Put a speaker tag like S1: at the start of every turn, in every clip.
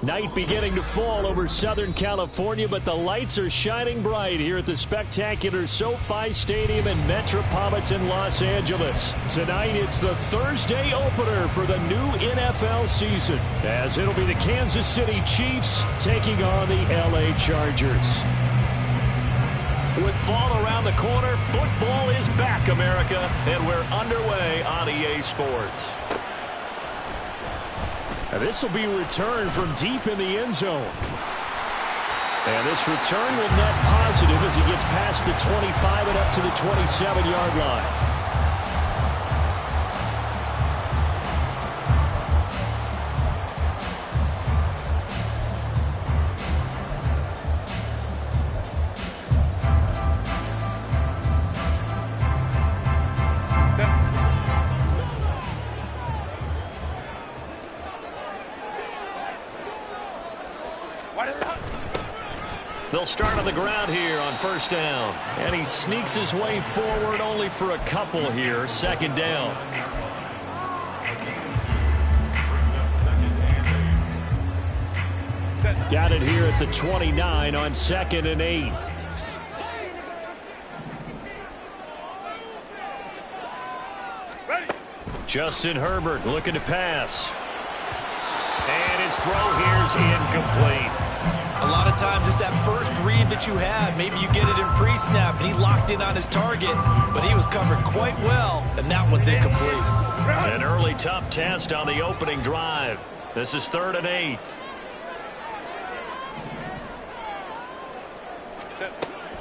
S1: Night beginning to fall over Southern California, but the lights are shining bright here at the spectacular SoFi Stadium in metropolitan Los Angeles. Tonight, it's the Thursday opener for the new NFL season, as it'll be the Kansas City Chiefs taking on the LA Chargers. With fall around the corner, football is back, America, and we're underway on EA Sports. This will be a return from deep in the end zone. And this return will net positive as he gets past the 25 and up to the 27-yard line. They'll start on the ground here on first down. And he sneaks his way forward only for a couple here. Second down. Got it here at the 29 on 2nd and 8. Justin Herbert looking to pass. And his throw here is incomplete.
S2: A lot of times it's that first read that you had. Maybe you get it in pre-snap, and he locked in on his target, but he was covered quite well, and that one's incomplete.
S1: An early tough test on the opening drive. This is 3rd and 8.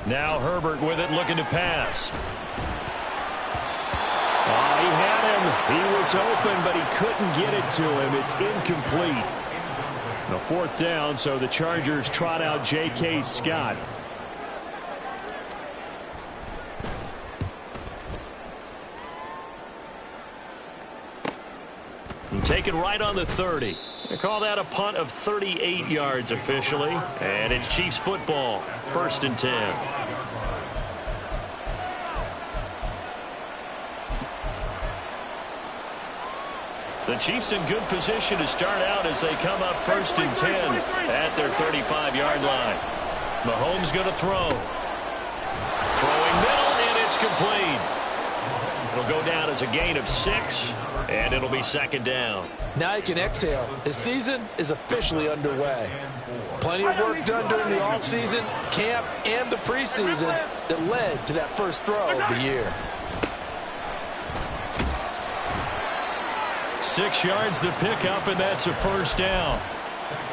S1: Now Herbert with it, looking to pass. Oh, he had him. He was open, but he couldn't get it to him. It's incomplete. The 4th down, so the Chargers trot out J.K. Scott. And taken right on the 30. They call that a punt of 38 yards officially. And it's Chiefs football, 1st and 10. The Chiefs in good position to start out as they come up 1st and 10 at their 35-yard line. Mahomes going to throw. Throwing middle, and it's complete. It'll go down as a gain of 6, and it'll be 2nd down.
S2: Now you can exhale. The season is officially underway. Plenty of work done during the offseason, camp, and the preseason that led to that first throw of the year.
S1: 6 yards the pickup, and that's a 1st down.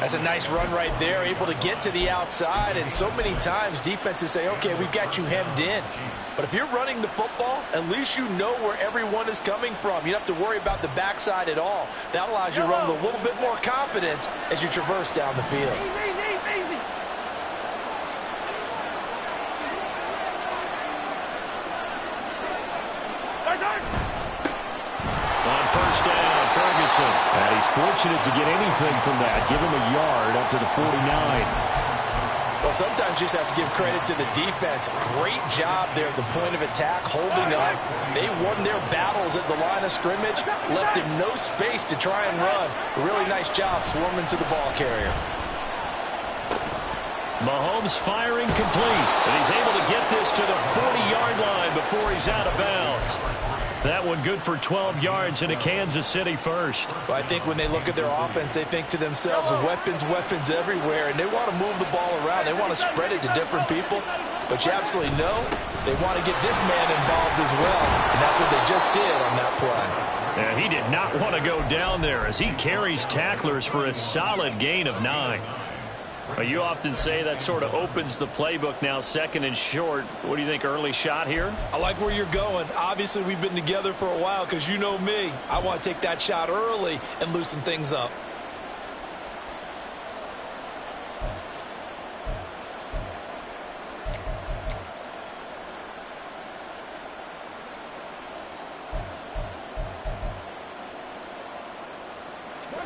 S2: That's a nice run right there, able to get to the outside, and so many times defenses say, okay, we've got you hemmed in. But if you're running the football, at least you know where everyone is coming from. You don't have to worry about the backside at all. That allows you to run with a little bit more confidence as you traverse down the field.
S1: And he's fortunate to get anything from that. Give him a yard up to the 49.
S2: Well, sometimes you just have to give credit to the defense. Great job there at the point of attack, holding up. They won their battles at the line of scrimmage, left him no space to try and run. A really nice job swarming to the ball carrier.
S1: Mahomes firing complete, and he's able to get this to the 40-yard line before he's out of bounds. That one good for 12 yards in a Kansas City first.
S2: Well, I think when they look at their offense, they think to themselves, weapons, weapons everywhere, and they want to move the ball around. They want to spread it to different people. But you absolutely know they want to get this man involved as well, and that's what they just did on that play.
S1: And he did not want to go down there as he carries tacklers for a solid gain of 9. Well, you often say that sort of opens the playbook now, 2nd and short. What do you think, early shot here?
S2: I like where you're going. Obviously, we've been together for a while because you know me. I want to take that shot early and loosen things up.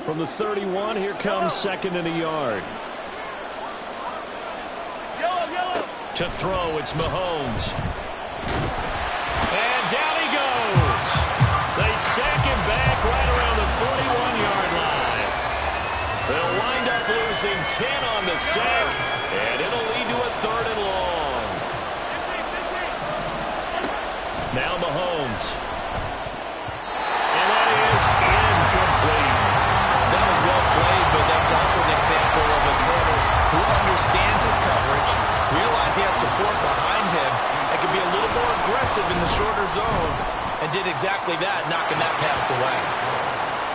S1: From the 31, here comes 2nd and a yard. To throw, it's Mahomes. And down he goes. They sack him back right around the 41-yard line. They'll wind up losing losing 10 on the set, and it'll lead to a 3rd and long. Now Mahomes. And that is incomplete.
S2: That was well played, but that's also an example of a corner who understands his coverage, realized he had support behind him, and could be a little more aggressive in the shorter zone, and did exactly that, knocking that pass away.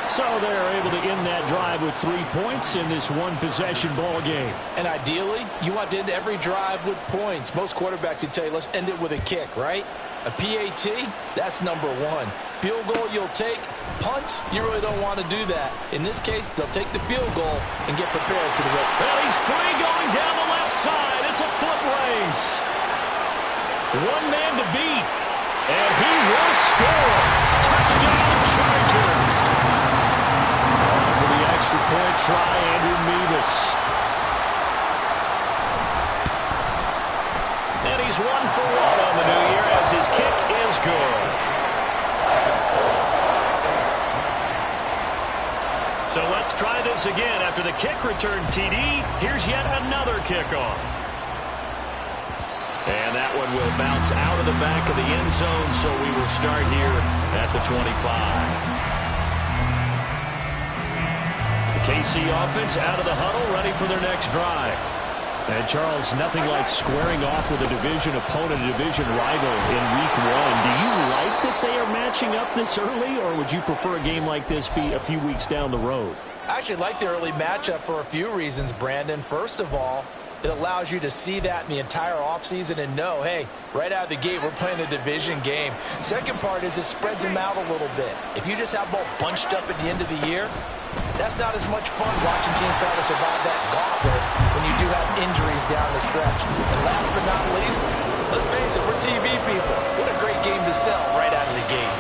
S1: So they're able to end that drive with 3 points in this one-possession ball game.
S2: And ideally, you want to end every drive with points. Most quarterbacks would tell you, let's end it with a kick, right? A PAT, that's number 1. Field goal you'll take. Punts, you really don't want to do that. In this case, they'll take the field goal and get prepared for the rest.
S1: Well, he's free going down the left side. It's a foot race. One man to beat. And he will score. Touchdown, Chargers. For the extra point try, Andrew Mevis. And he's 1 for 1 on the new year as his kick is good. So let's try this again. After the kick return TD, here's yet another kickoff. And that one will bounce out of the back of the end zone, so we will start here at the 25. The KC offense out of the huddle, ready for their next drive. And, Charles, nothing like squaring off with a division opponent, a division rival in Week 1. Do you like that they are matching up this early, or would you prefer a game like this be a few weeks down the road?
S2: I actually like the early matchup for a few reasons, Brandon. First of all, it allows you to see that in the entire offseason and know, hey, right out of the gate, we're playing a division game. Second part is it spreads them out a little bit. If you just have them all bunched up at the end of the year, that's not as much fun watching teams try to survive that gauntlet when you do have injuries down the stretch. And last but not least, let's face it, we're TV people. What a great game to sell right out of the gate.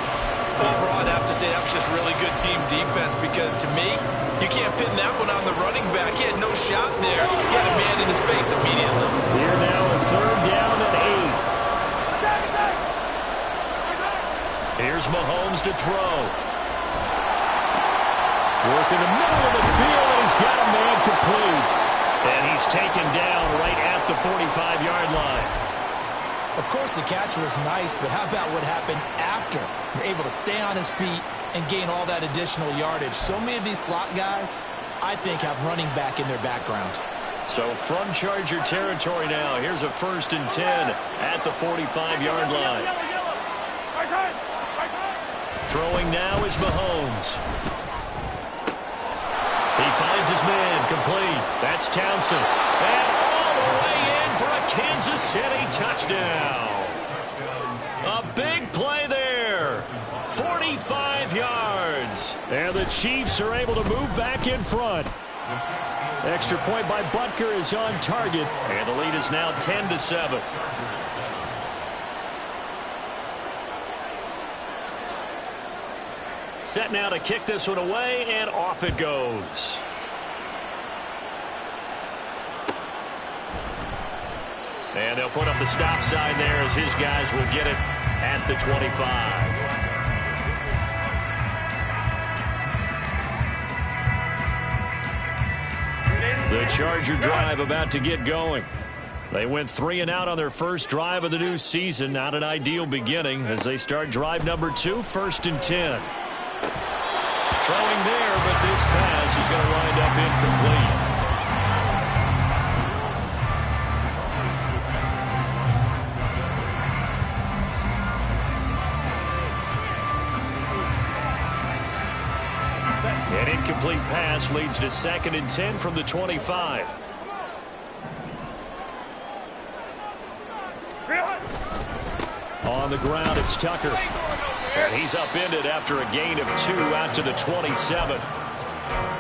S2: Overall, I'd have to say that was just really good team defense because, to me, you can't pin that one on the running back. He had no shot there. He had a man in his face immediately.
S1: Here now a 3rd down and 8. Here's Mahomes to throw. Work in the middle of the field, and he's got a man complete. And he's taken down right at the 45-yard line.
S2: Of course, the catch was nice, but how about what happened after? You're able to stay on his feet and gain all that additional yardage. So many of these slot guys, I think, have running back in their background.
S1: So from Charger territory now, here's a 1st and 10 at the 45-yard line. Throwing now is Mahomes. He finds his man, complete. That's Townsend. And all the way in for a Kansas City touchdown. A big play there. 45 yards. And the Chiefs are able to move back in front. Extra point by Butker is on target. And the lead is now 10-7. Set now to kick this one away, and off it goes. And they'll put up the stop sign there as his guys will get it at the 25. The Charger drive about to get going. They went 3 and out on their first drive of the new season. Not an ideal beginning as they start drive number 2, 1st and 10. Throwing there, but this pass is going to wind up incomplete. An incomplete pass leads to 2nd and 10 from the 25. On the ground, it's Tucker. And he's upended after a gain of 2 out to the 27.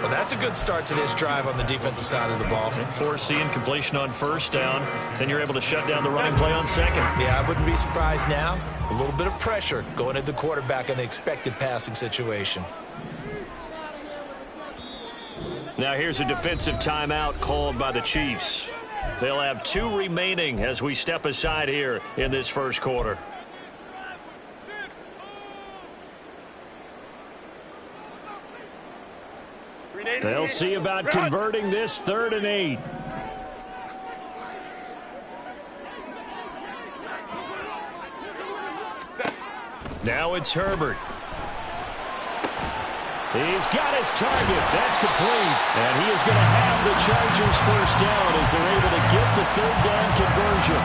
S2: Well, that's a good start to this drive on the defensive side of the ball.
S1: Forcing completion on 1st down. Then you're able to shut down the running play on 2nd.
S2: Yeah, I wouldn't be surprised now. A little bit of pressure going at the quarterback in the expected passing situation.
S1: Now here's a defensive timeout called by the Chiefs. They'll have 2 remaining as we step aside here in this first quarter. They'll see about converting this 3rd and 8. Now it's Herbert. He's got his target. That's complete. And he is going to have the Chargers first down as they're able to get the 3rd down conversion.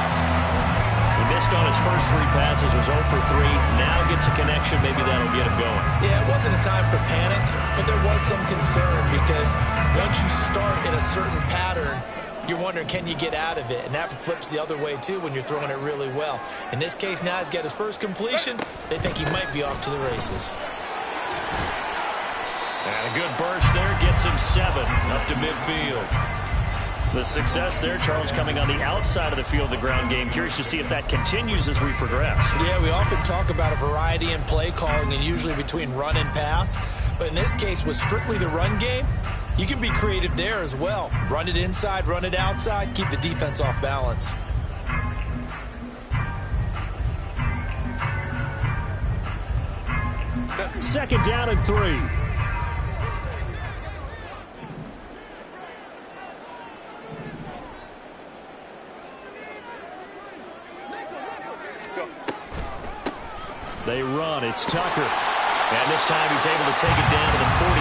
S1: He missed on his first 3 passes, was 0 for 3. Now gets a connection. Maybe that'll get him going.
S2: Yeah, it wasn't a time for panic, but there was some concern because once you start in a certain pattern, you're wondering, can you get out of it? And that flips the other way, too, when you're throwing it really well. In this case, now he's got his first completion. They think he might be off to the races.
S1: And a good burst there gets him 7 up to midfield. The success there, Charles, coming on the outside of the field, the ground game. Curious to see if that continues as we progress.
S2: Yeah, we often talk about a variety in play calling and usually between run and pass. But in this case, with strictly the run game, you can be creative there as well. Run it inside, run it outside, keep the defense off balance.
S1: Second down and 3. They run. It's Tucker. And this time he's able to take it down to the 42.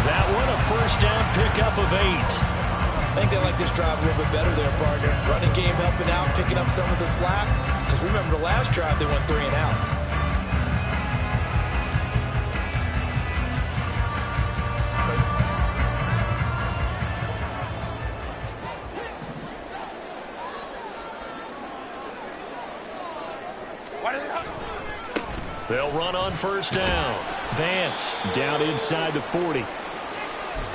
S1: That one a first down pickup of 8.
S2: I think they like this drive a little bit better there, partner. Running game helping out, picking up some of the slack. Because remember the last drive they went 3 and out.
S1: They'll run on first down. Vance down inside the 40.
S2: I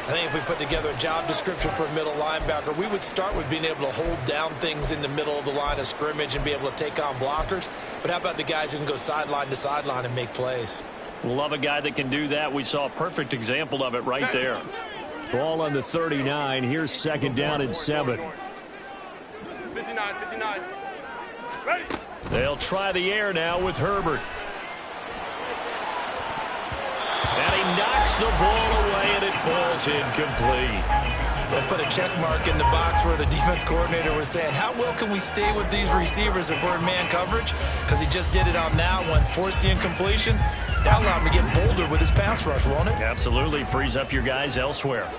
S2: think if we put together a job description for a middle linebacker, we would start with being able to hold down things in the middle of the line of scrimmage and be able to take on blockers. But how about the guys who can go sideline to sideline and make plays?
S1: Love a guy that can do that. We saw a perfect example of it right there. Ball on the 39. Here's second down and 7.
S3: 59. Ready.
S1: They'll try the air now with Herbert. And he knocks the ball away, and it falls incomplete.
S2: They'll put a check mark in the box where the defense coordinator was saying, how well can we stay with these receivers if we're in man coverage? Because he just did it on that one, forced the incompletion. That allowed him to get bolder with his pass rush, won't it?
S1: Absolutely. Frees up your guys elsewhere.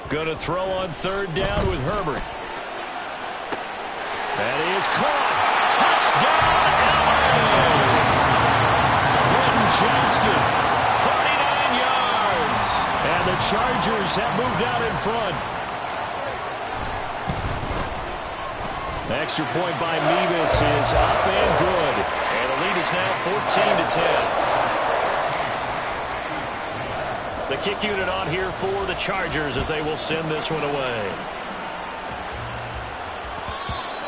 S1: Going to throw on third down with Herbert. That is caught. Touchdown, Johnston, 39 yards. And the Chargers have moved out in front. Extra point by Mevis is up and good. And the lead is now 14-10. The kick unit on here for the Chargers as they will send this one away.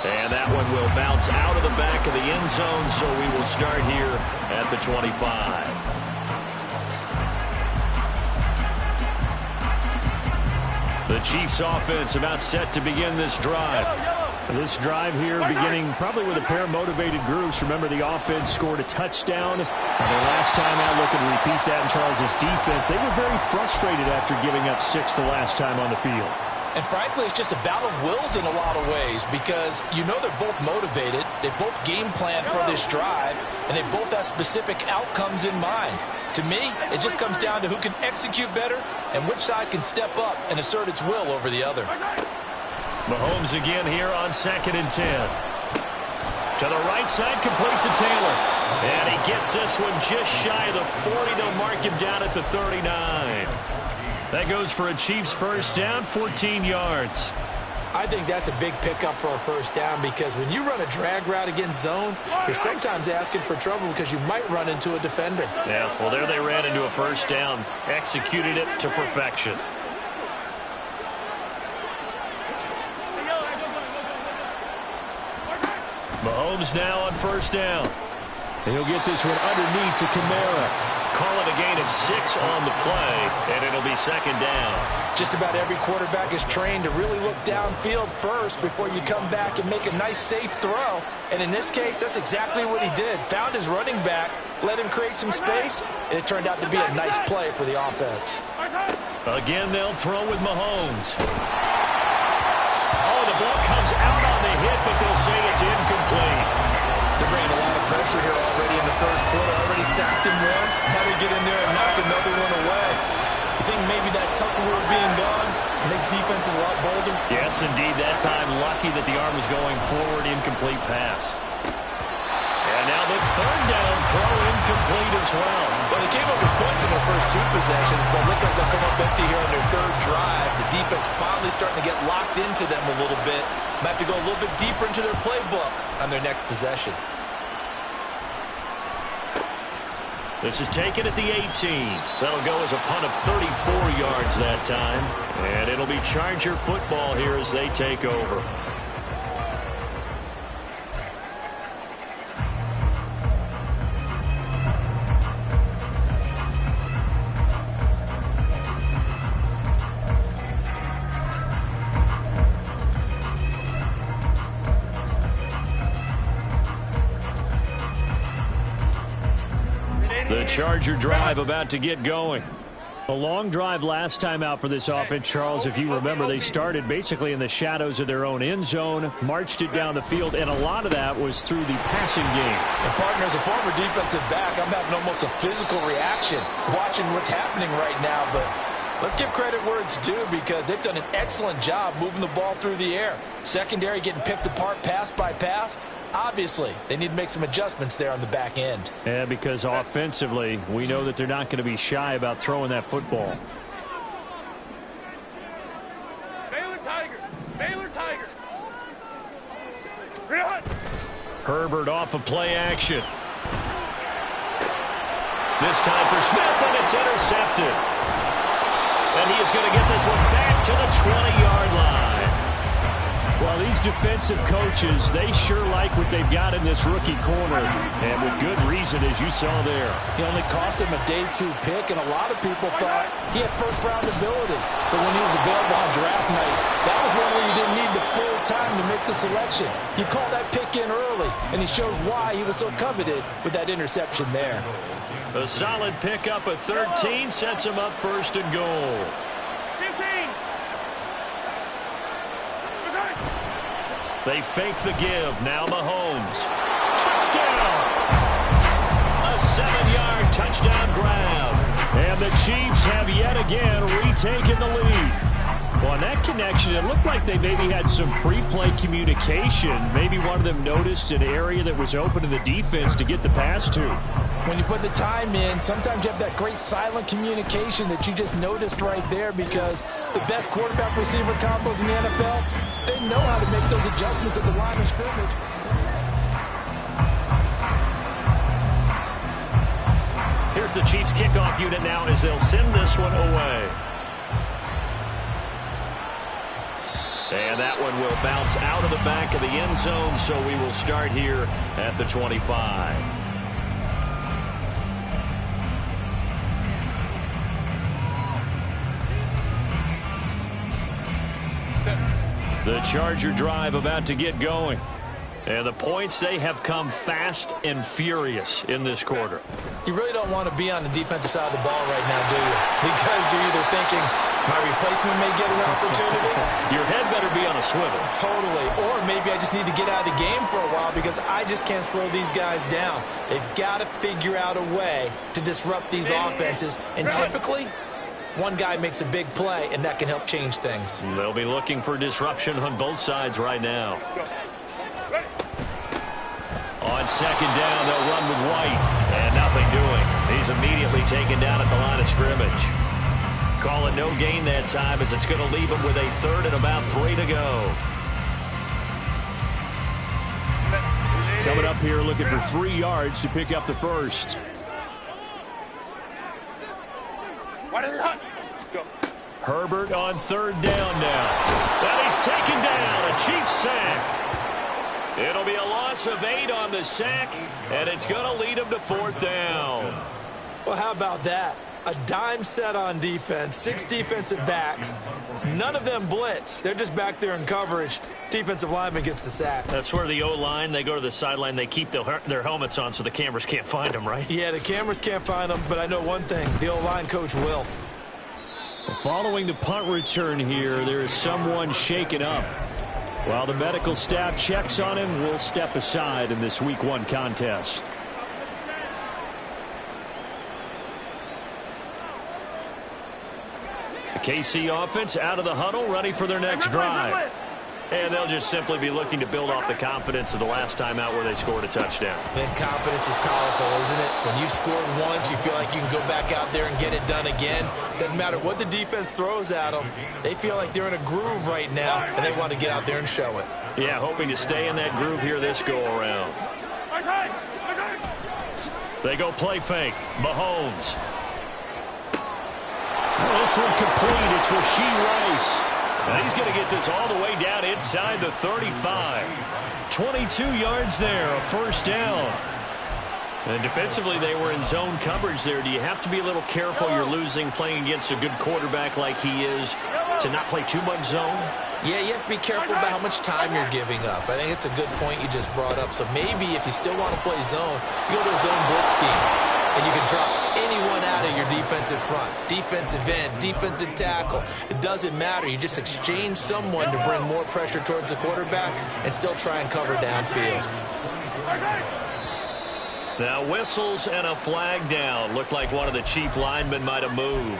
S1: And that one will bounce out of the back of the end zone, so we will start here at the 25. The Chiefs offense about set to begin this drive. This drive here beginning probably with a pair of motivated groups. Remember, the offense scored a touchdown. And the last time out, looking to repeat that in Charles' defense. They were very frustrated after giving up 6 the last time on the field.
S2: And frankly, it's just a battle of wills in a lot of ways because you know they're both motivated. They both game plan for this drive, and they both have specific outcomes in mind. To me, it just comes down to who can execute better and which side can step up and assert its will over the other.
S1: Mahomes again here on 2nd and 10. To the right side, complete to Taylor. And he gets this one just shy of the 40. They'll mark him down at the 39. That goes for a Chiefs first down, 14 yards.
S2: I think that's a big pickup for a first down because when you run a drag route against zone, you're sometimes asking for trouble because you might run into a defender.
S1: Yeah, well, there they ran into a first down, executed it to perfection. Mahomes now on first down. He'll get this one underneath to Kamara. call it a gain of 6 on the play, and it'll be second down.
S2: Just about every quarterback is trained to really look downfield first before you come back and make a nice, safe throw. And in this case, that's exactly what he did. Found his running back, let him create some space, and it turned out to be a nice play for the offense.
S1: Again, they'll throw with Mahomes. Oh, the ball comes out on the hit, but they'll say it's incomplete.
S2: They're bringing a lot of pressure here already in the first quarter. Already sacked him once. Now they get in there and knock another one away. You think maybe that Tucker rule being gone makes defenses a lot bolder?
S1: Yes, indeed. That time, lucky that the arm was going forward. Incomplete pass. And now the third down throw incomplete as well.
S2: Well, they came up with points in their first 2 possessions, but it looks like they'll come up empty here on their third drive. The defense finally starting to get locked into them a little bit. Might have to go a little bit deeper into their playbook on their next possession.
S1: This is taken at the 18. That'll go as a punt of 34 yards that time. And it'll be Charger football here as they take over. The Charger drive about to get going. A long drive last time out for this offense, Charles. If you remember, they started basically in the shadows of their own end zone, marched it down the field, and a lot of that was through the passing game.
S2: And partner, as a former defensive back, I'm having almost a physical reaction watching what's happening right now. But let's give credit where it's due because they've done an excellent job moving the ball through the air. Secondary getting picked apart pass by pass. Obviously, they need to make some adjustments there on the back end.
S1: Yeah, because offensively, we know that they're not going to be shy about throwing that football.
S3: Baylor Tiger. Baylor Tiger.
S1: Herbert off of play action. This time for Smith, and it's intercepted. And he is going to get this one back to the 20-yard line. Well, these defensive coaches, they sure like what they've got in this rookie corner. And with good reason, as you saw there.
S2: He only cost him a day 2 pick, and a lot of people thought he had first-round ability. But when he was available on draft night, that was one where you didn't need the full time to make the selection. You call that pick in early, and he shows why he was so coveted with that interception there.
S1: A solid pickup at 13 sets him up first and goal.
S3: 15.
S1: They fake the give. Now Mahomes. Touchdown! A 7-yard touchdown grab. And the Chiefs have yet again retaken the lead. Well, on that connection, it looked like they maybe had some pre-play communication. Maybe one of them noticed an area that was open in the defense to get the pass to.
S2: When you put the time in, sometimes you have that great silent communication that you just noticed right there because the best quarterback-receiver combos in the NFL, they know how to make those adjustments at the line of scrimmage.
S1: Here's the Chiefs kickoff unit now as they'll send this one away. And that one will bounce out of the back of the end zone, so we will start here at the 25. The Charger drive about to get going. And the points, they have come fast and furious in this quarter.
S2: You really don't want to be on the defensive side of the ball right now, do you? Because you're either thinking, my replacement may get an opportunity.
S1: Your head better be on a swivel.
S2: Totally. Or maybe I just need to get out of the game for a while because I just can't slow these guys down. They've got to figure out a way to disrupt these offenses. And typically, one guy makes a big play, and that can help change things.
S1: They'll be looking for disruption on both sides right now. On second down, they'll run with White. And nothing doing. He's immediately taken down at the line of scrimmage. Call it no gain that time as it's going to leave him with a third and about 3 to go. Coming up here looking for 3 yards to pick up the first. Herbert on third down now. And he's taken down. A Chiefs sack. It'll be a loss of 8 on the sack, and it's going to lead him to 4th down.
S2: Well, how about that? A dime set on defense, 6 defensive backs. None of them blitz. They're just back there in coverage. Defensive lineman gets the sack.
S1: That's where the O-line, they go to the sideline, they keep their helmets on so the cameras can't find them, right?
S2: Yeah, the cameras can't find them, but I know one thing. The O-line coach will.
S1: Well, following the punt return here, there is someone shaken up. While the medical staff checks on him, we'll step aside in this Week 1 contest. The KC offense out of the huddle, ready for their next drive. And they'll just simply be looking to build off the confidence of the last time out where they scored a touchdown.
S2: And confidence is powerful, isn't it? When you've scored once, you feel like you can go back out there and get it done again. Doesn't matter what the defense throws at them. They feel like they're in a groove right now, and they want to get out there and show it.
S1: Yeah, hoping to stay in that groove here this go-around. They go play fake. Mahomes. This one complete. It's Rashee Rice. And he's going to get this all the way down inside the 35. 22 yards there, a first down. And defensively, they were in zone coverage there. Do you have to be a little careful? You're losing, playing against a good quarterback like he is, to not play too much zone?
S2: Yeah, you have to be careful about how much time you're giving up. I think it's a good point you just brought up. So maybe if you still want to play zone, you go to a zone blitz scheme. And you can drop anyone out of your defensive front. Defensive end, defensive tackle. It doesn't matter. You just exchange someone to bring more pressure towards the quarterback and still try and cover downfield.
S1: Now whistles and a flag down. Looked like one of the chief linemen might have moved.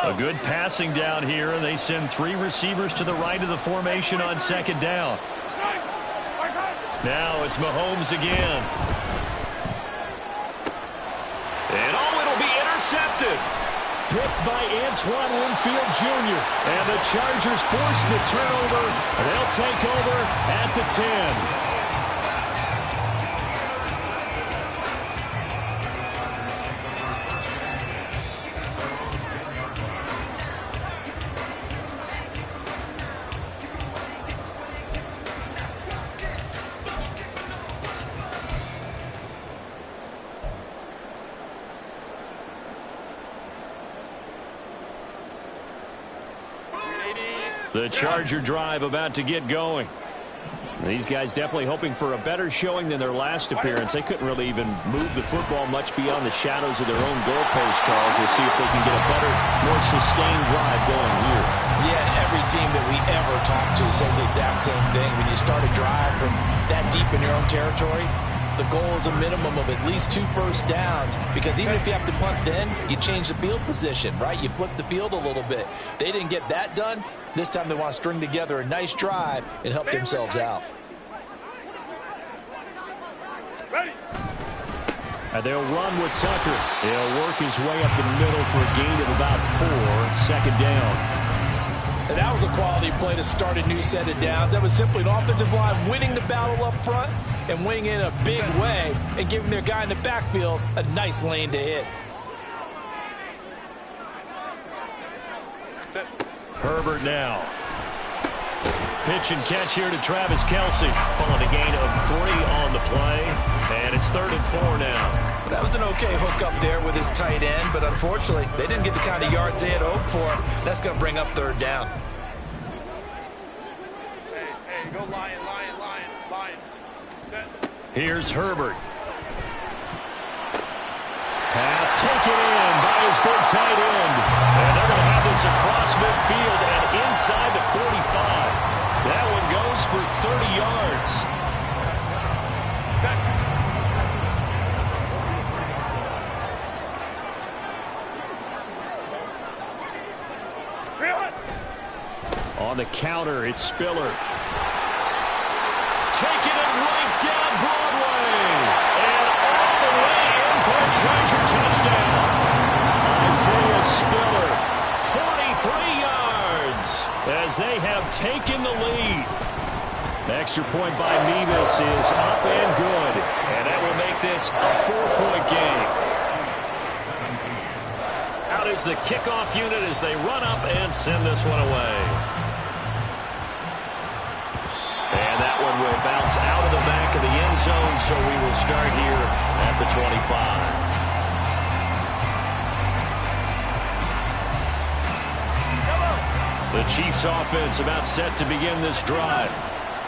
S1: A good passing down here, and they send 3 receivers to the right of the formation on second down. Now it's Mahomes again. And it'll be intercepted. Picked by Antoine Winfield Jr. And the Chargers force the turnover. They'll take over at the 10. The Charger drive about to get going. These guys definitely hoping for a better showing than their last appearance. They couldn't really even move the football much beyond the shadows of their own goalpost, Charles. We'll see if they can get a better, more sustained drive going here.
S2: Yeah, and every team that we ever talk to says the exact same thing. When you start a drive from that deep in your own territory, the goal is a minimum of at least 2 first downs, because even if you have to punt then, you change the field position, right? You flip the field a little bit. They didn't get that done. This time they want to string together a nice drive and help themselves out.
S1: And they'll run with Tucker. He'll work his way up the middle for a gain of about 4, second down.
S2: And that was a quality play to start a new set of downs. That was simply an offensive line winning the battle up front and winning in a big way and giving their guy in the backfield a nice lane to hit.
S1: Herbert now. Pitch and catch here to Travis Kelce. Pulling a gain of 3 on the play. And it's 3rd and 4 now.
S2: Well, that was an okay hook up there with his tight end, but unfortunately, they didn't get the kind of yards they had hoped for. That's going to bring up 3rd down.
S3: Hey, go Lion.
S1: Here's Herbert. Pass taken in by his big tight end. And they're going to have this across midfield and inside the 45. That one goes for 30 yards. On the counter, it's Spiller. Taking it right down Broadway. And all the way in for a Charger touchdown. Isaiah Spiller, 43 yards as they have taken the lead. Extra point by Mevis is up and good. And that will make this a 4-point game. Out is the kickoff unit as they run up and send this one away. And that one will bounce out of the back of the end zone, so we will start here at the 25. The Chiefs offense about set to begin this drive.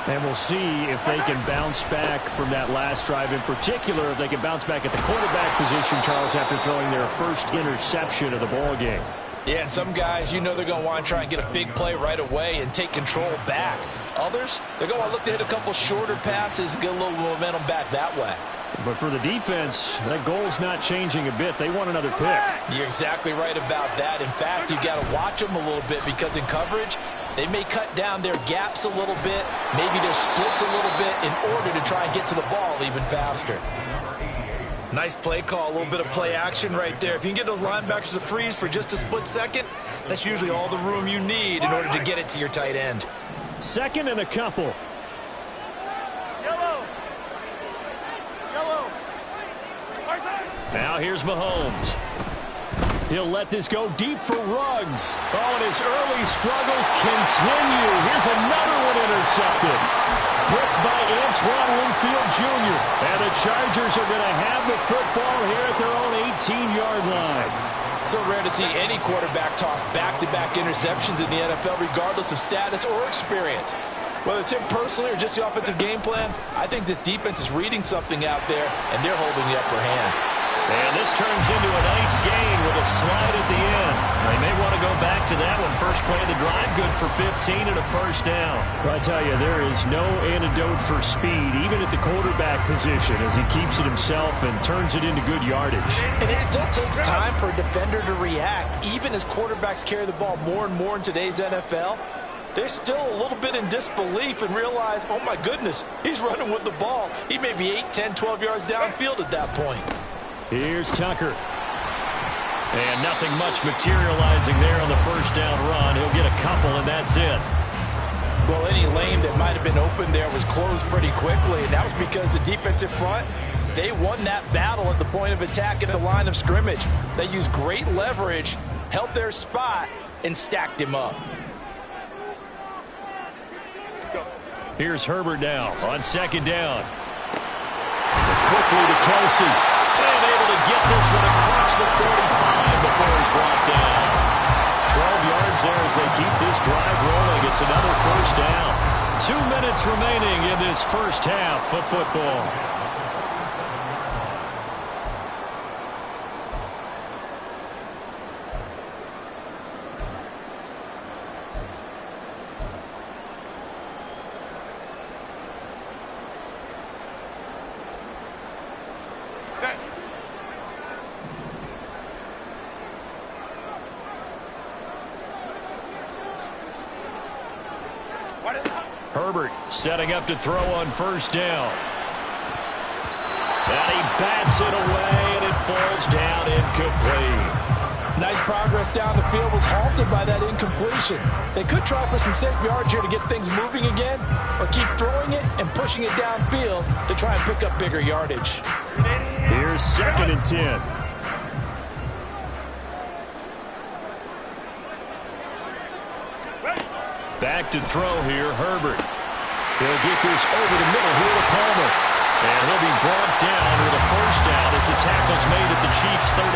S1: And we'll see if they can bounce back from that last drive. In particular, if they can bounce back at the quarterback position, Charles, after throwing their first interception of the ball game.
S2: Yeah, and some guys, you know they're going to want to try and get a big play right away and take control back. Others, they're going to want to look to hit a couple shorter passes and get a little momentum back that way.
S1: But for the defense, that goal's not changing a bit. They want another pick.
S2: You're exactly right about that. In fact, you've got to watch them a little bit because in coverage, they may cut down their gaps a little bit, maybe their splits a little bit in order to try and get to the ball even faster.
S4: Nice play call, a little bit of play action right there. If you can get those linebackers to freeze for just a split second, that's usually all the room you need in order to get it to your tight end.
S1: Second and a couple. Now here's Mahomes. He'll let this go deep for Ruggs. Oh, and his early struggles continue. Here's another one intercepted. Blitzed by Antoine Winfield Jr. And the Chargers are going to have the football here at their own 18-yard line.
S2: So rare to see any quarterback toss back-to-back interceptions in the NFL, regardless of status or experience. Whether it's him personally or just the offensive game plan, I think this defense is reading something out there, and they're holding the upper hand.
S1: And this turns into a nice gain with a slide at the end. They may want to go back to that one. First play of the drive, good for 15 and a first down. Well, I tell you, there is no antidote for speed, even at the quarterback position, as he keeps it himself and turns it into good yardage.
S2: And it still takes time for a defender to react. Even as quarterbacks carry the ball more and more in today's NFL, they're still a little bit in disbelief and realize, oh my goodness, he's running with the ball. He may be 8, 10, 12 yards downfield at that point.
S1: Here's Tucker. And nothing much materializing there on the first down run. He'll get a couple, and that's it.
S2: Well, any lane that might have been open there was closed pretty quickly, and that was because the defensive front, they won that battle at the point of attack at the line of scrimmage. They used great leverage, held their spot, and stacked him up.
S1: Here's Herbert now on second down. Quickly to Kelsey. And able to get this one across the 45 before he's brought down. 12 yards there as they keep this drive rolling. It's another first down. 2 minutes remaining in this first half of football. Herbert setting up to throw on first down. And he bats it away, and it falls down incomplete.
S2: Nice progress down the field was halted by that incompletion. They could try for some safe yards here to get things moving again, or keep throwing it and pushing it downfield to try and pick up bigger yardage.
S1: Here's second and 10. Back to throw here, Herbert. He'll get this over the middle here to Palmer. And he'll be brought down with a first down as the tackle's made at the Chiefs' 36.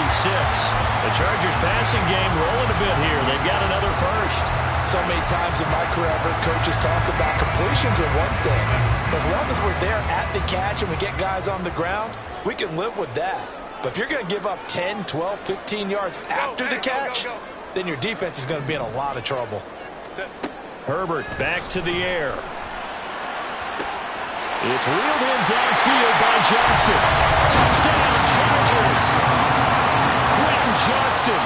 S1: The Chargers passing game rolling a bit here. They've got another first.
S2: So many times in my career, I've heard coaches talk about completions are one thing. As long as we're there at the catch and we get guys on the ground, we can live with that. But if you're going to give up 10, 12, 15 yards after the catch, then your defense is going to be in a lot of trouble.
S1: Herbert back to the air. It's reeled in downfield by Johnston. Touchdown, Chargers. Quentin Johnston,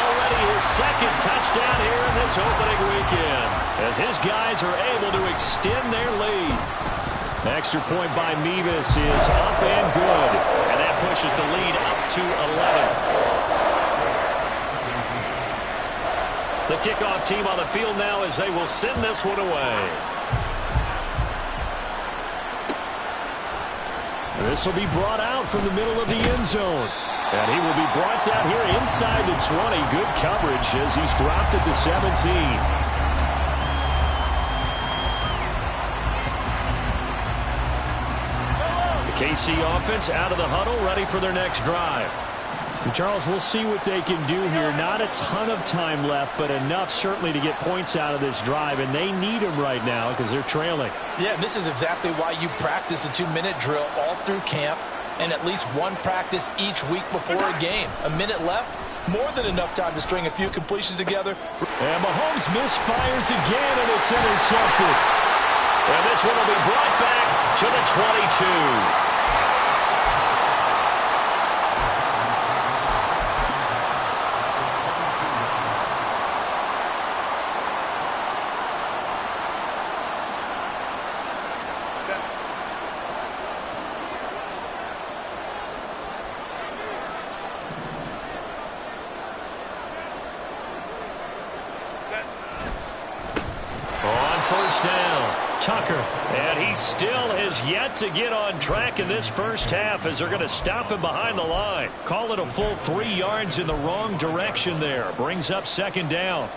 S1: already his second touchdown here in this opening weekend, as his guys are able to extend their lead. Extra point by Mevis is up and good, and that pushes the lead up to 11. The kickoff team on the field now as they will send this one away. This will be brought out from the middle of the end zone. And he will be brought down here inside the 20. Good coverage as he's dropped at the 17. The KC offense out of the huddle, ready for their next drive. And Charles, we'll see what they can do here. Not a ton of time left, but enough certainly to get points out of this drive, and they need them right now because they're trailing.
S2: Yeah, this is exactly why you practice a 2-minute drill all through camp and at least one practice each week before a game. A minute left, more than enough time to string a few completions together.
S1: And Mahomes misfires again, and it's intercepted. And this one will be brought back to the 22. And he still has yet to get on track in this first half as they're going to stop him behind the line. Call it a full 3 yards in the wrong direction there. Brings up second down.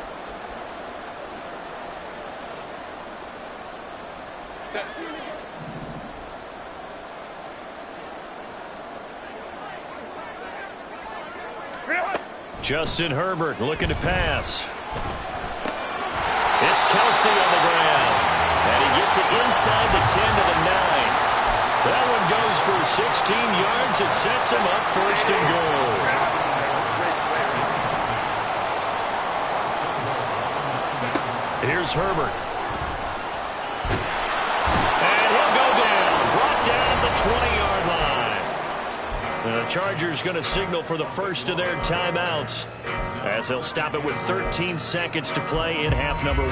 S1: Justin Herbert looking to pass. It's Kelsey on the ground. And he gets it inside the 10 to the 9. That one goes for 16 yards. It sets him up first and goal. Here's Herbert. And he'll go down. Brought down at the 20-yard line. The Chargers going to signal for the first of their timeouts as they'll stop it with 13 seconds to play in half number 1.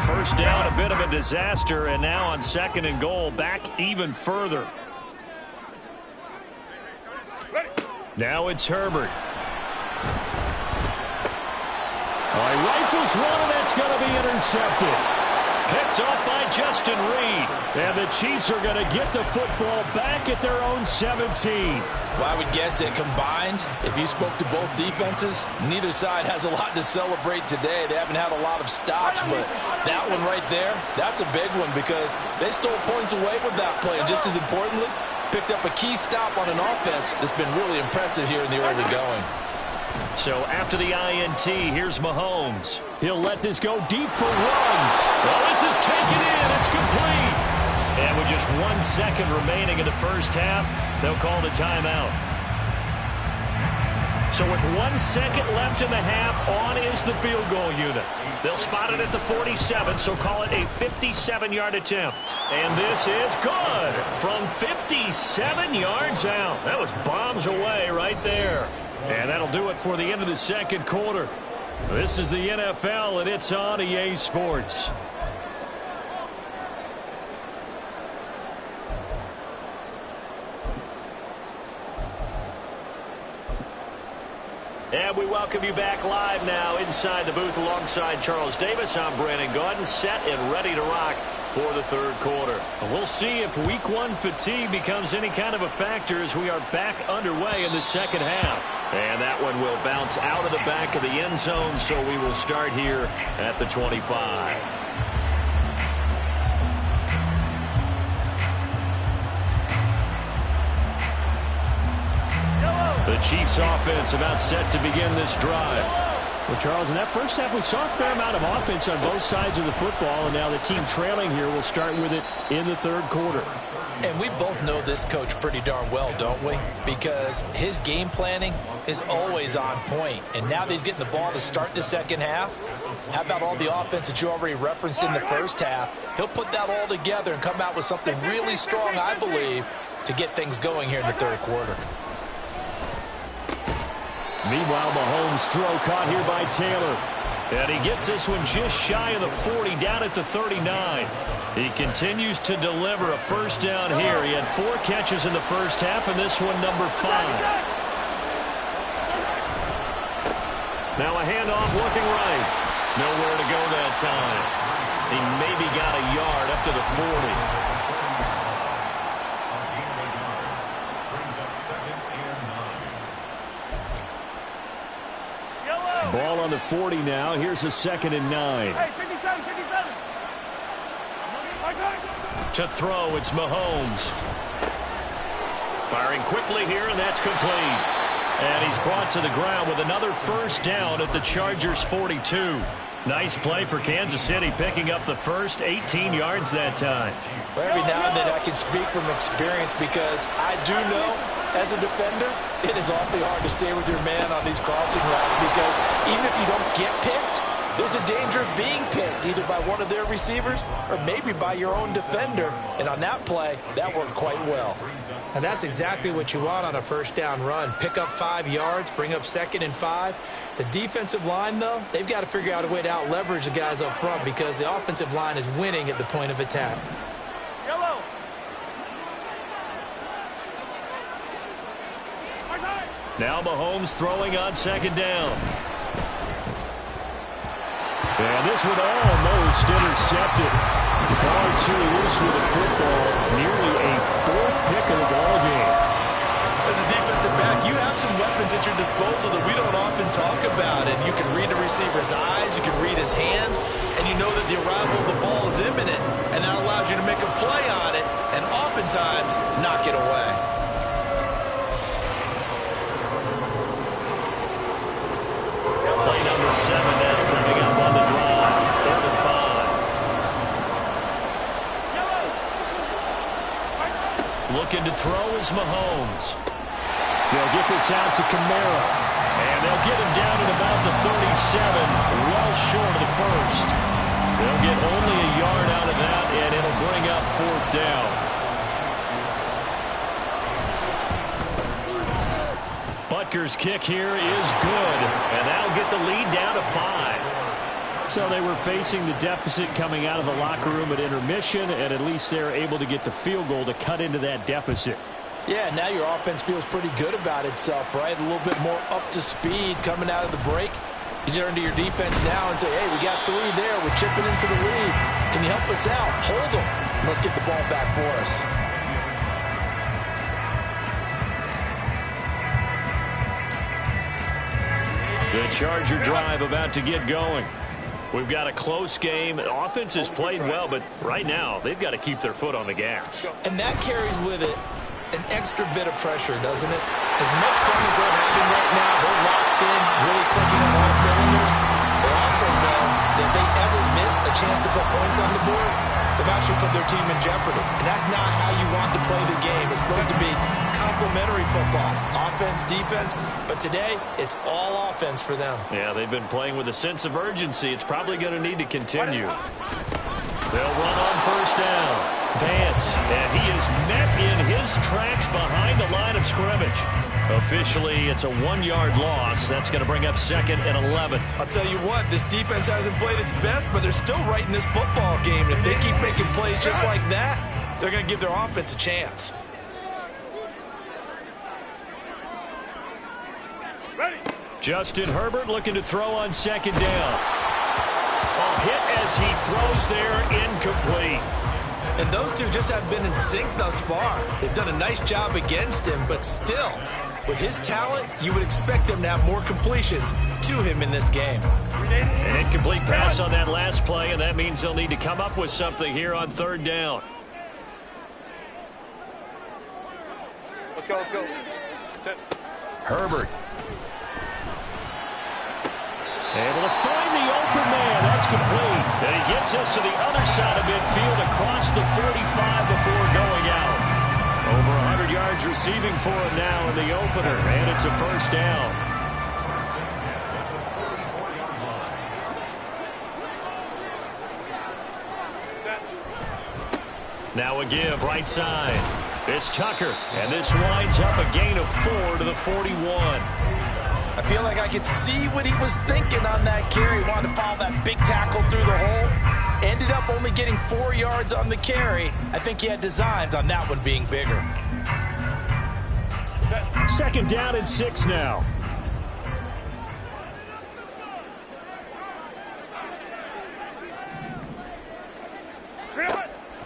S1: First down, a bit of a disaster, and now on second and goal, back even further. Now it's Herbert. He rifles one, and that's going to be intercepted. Picked off by Justin Reed. And the Chiefs are going to get the football back at their own 17.
S2: Well, I would guess that combined, if you spoke to both defenses, neither side has a lot to celebrate today. They haven't had a lot of stops, but that one right there, that's a big one because they stole points away with that play. And just as importantly, picked up a key stop on an offense that's been really impressive here in the early going.
S1: So after the INT, here's Mahomes. He'll let this go deep for runs. Well, this is taken in. It's complete. And with just 1 second remaining in the first half, they'll call the timeout. So with 1 second left in the half, on is the field goal unit. They'll spot it at the 47, so call it a 57-yard attempt. And this is good from 57 yards out. That was bombs away right there. And that'll do it for the end of the second quarter. This is the NFL, and it's on EA Sports. And we welcome you back live now inside the booth alongside Charles Davis. I'm Brandon Gaudin, set and ready to rock for the third quarter. We'll see if week 1 fatigue becomes any kind of a factor as we are back underway in the second half. And that one will bounce out of the back of the end zone, so we will start here at the 25. The Chiefs offense about set to begin this drive. Well, Charles, in that first half, we saw a fair amount of offense on both sides of the football, and now the team trailing here will start with it in the third quarter.
S2: And we both know this coach pretty darn well, don't we? Because his game planning is always on point. And now that he's getting the ball to start the second half, how about all the offense that you already referenced in the first half? He'll put that all together and come out with something really strong, I believe, to get things going here in the third quarter.
S1: Meanwhile, Mahomes' throw caught here by Taylor. And he gets this one just shy of the 40, down at the 39. He continues to deliver a first down here. He had 4 catches in the first half, and this one number 5. Now a handoff looking right. Nowhere to go that time. He maybe got a yard up to the 40. Ball on the 40 now. Here's a 2nd and 9.
S3: Hey, 57, 57.
S1: To throw, it's Mahomes. Firing quickly here, and that's complete. And he's brought to the ground with another first down at the Chargers' 42. Nice play for Kansas City, picking up the first 18 yards that time.
S2: Well, every now and then I can speak from experience because I do know, as a defender, it is awfully hard to stay with your man on these crossing routes because even if you don't get picked, there's a danger of being picked either by one of their receivers or maybe by your own defender. And on that play, that worked quite well.
S4: And that's exactly what you want on a first down run. Pick up 5 yards, bring up 2nd and 5. The defensive line, though, they've got to figure out a way to out-leverage the guys up front because the offensive line is winning at the point of attack.
S3: Yellow.
S1: Now Mahomes throwing on 2nd down. And this one almost intercepted. Far too loose with the football. Nearly a 4th pick of the ball game.
S4: As a defensive back, you have some weapons at your disposal that we don't often talk about. And you can read a receiver's eyes, you can read his hands, and you know that the arrival of the ball is imminent. And that allows you to make a play on it and oftentimes knock it away.
S1: Play number 7 now coming up on the drive. 3rd and 5. Looking to throw is Mahomes. They'll get this out to Kamara. And they'll get him down at about the 37, well short of the first. They'll get only a yard out of that, and it'll bring up 4th down. Butker's kick here is good, and that'll get the lead down to 5. So they were facing the deficit coming out of the locker room at intermission, and at least they're able to get the field goal to cut into that deficit.
S2: Yeah, now your offense feels pretty good about itself, right? A little bit more up to speed coming out of the break. You turn to your defense now and say, hey, we got 3 there. We're chipping into the lead. Can you help us out? Hold them. Let's get the ball back for us.
S1: The Charger drive about to get going. We've got a close game. The offense has played well, but right now they've got to keep their foot on the gas.
S4: And that carries with it an extra bit of pressure, doesn't it? As much fun as they're having right now, they're locked in, really clicking on all cylinders. They also know that if they ever miss a chance to put points on the board, they've actually put their team in jeopardy. And that's not how you want to play the game. It's supposed to be complementary football, offense, defense. But today, it's all offense for them.
S1: Yeah, they've been playing with a sense of urgency. It's probably going to need to continue. They'll run on first down. Vance, and he is met in his tracks behind the line of scrimmage. Officially, it's a 1-yard loss. That's going to bring up 2nd and 11.
S4: I'll tell you what, this defense hasn't played its best, but they're still right in this football game. If they keep making plays just like that, they're going to give their offense a chance.
S3: Ready.
S1: Justin Herbert looking to throw on 2nd down. A hit as he throws there, incomplete.
S4: And those two just haven't been in sync thus far. They've done a nice job against him, but still, with his talent, you would expect them to have more completions to him in this game.
S1: An incomplete pass on that last play, and that means they'll need to come up with something here on 3rd down.
S3: Let's go, let's go.
S1: Herbert. Able to find the open man. That's complete. And he gets us to the other side of midfield across the 35 before going out. Over 100 yards receiving for him now in the opener. And it's a first down. Now a give right side. It's Tucker. And this winds up a gain of 4 to the 41.
S2: I feel like I could see what he was thinking on that carry. He wanted to follow that big tackle through the hole. Ended up only getting 4 yards on the carry. I think he had designs on that one being bigger.
S1: 2nd down and 6 now.